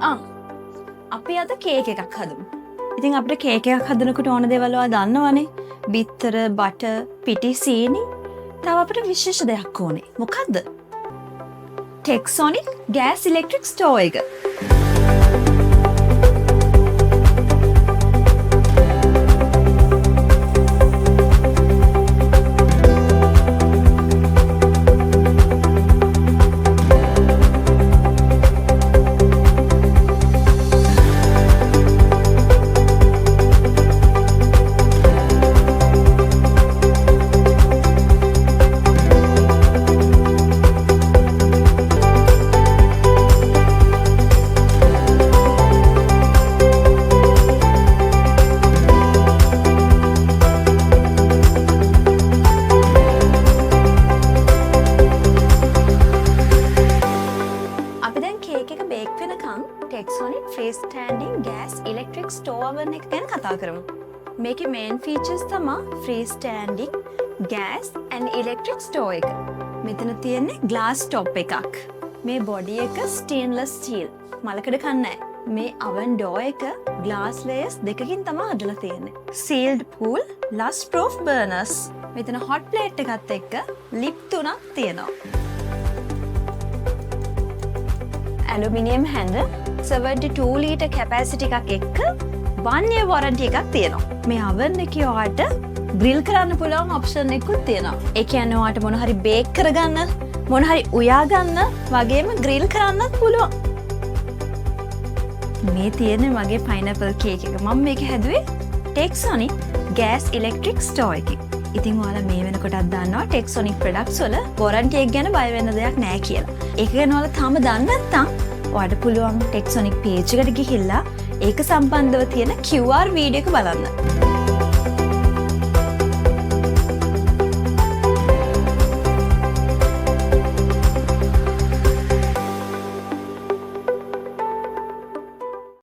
අපි අද කේක් එකක් හදමු. ඉතින් අපිට කේක් එකක් හදනකොට ඕන දේවල් ඔයා දන්නවනේ. බිත්තර, බටර්, පිටි, සීනි. තව අපිට විශේෂ දෙයක් ඕනේ. මොකද්ද? ටෙක්සොනික් ගෑස් ඉලෙක්ට්‍රික් ස්ටෝව් එක. ටෙක්සොනික් free standing gas electric stove oven එක ගැන කතා කරමු. මේකේ මේන් ෆීචර්ස් තමයි free standing gas and electric stove එක. මෙතන තියෙන්නේ ග්ලාස් টොප් එකක්. මේ බොඩි එක ස්ටේන්ලස් ස්ටීල්. මලකඩ කන්නේ නැහැ. මේ oven door එක ග්ලාස් ලේයර්ස් දෙකකින් තමයි හදලා තියෙන්නේ. sealed pool, rust proof burners. මෙතන hot plate එකත් එක්ක lip 3ක් තියෙනවා. ඇලුමිනියම් handle 72 ලීටර් කැපැසිටි එකක් එක්ක 1 year warranty එකක් තියෙනවා. මේ oven එකේ ඔයාට grill කරන්න පුළුවන් option එකකුත් තියෙනවා. ඒ කියන්නේ ඔයාට මොන හරි bake කරගන්න, මොන හරි උයා ගන්න, වගේම grill කරන්නත් පුළුවන්. මේ තියෙන්නේ මගේ pineapple cake එක. මම මේක හැදුවේ Texonic gas electric stove එකකින්. ඉතින් ඔයාලා මේ වෙනකොටත් දන්නවා Texonic products වල warranty එක ගැන බය වෙන්න දෙයක් නැහැ කියලා. ඒක ගැන ඔයාලා තාම දන්නේ නැත්නම් ඔයාලට පුළුවන් Texonic page එකට ගිහිල්ලා ඒක සම්බන්ධව තියෙන QR වීඩියෝ එක බලන්න.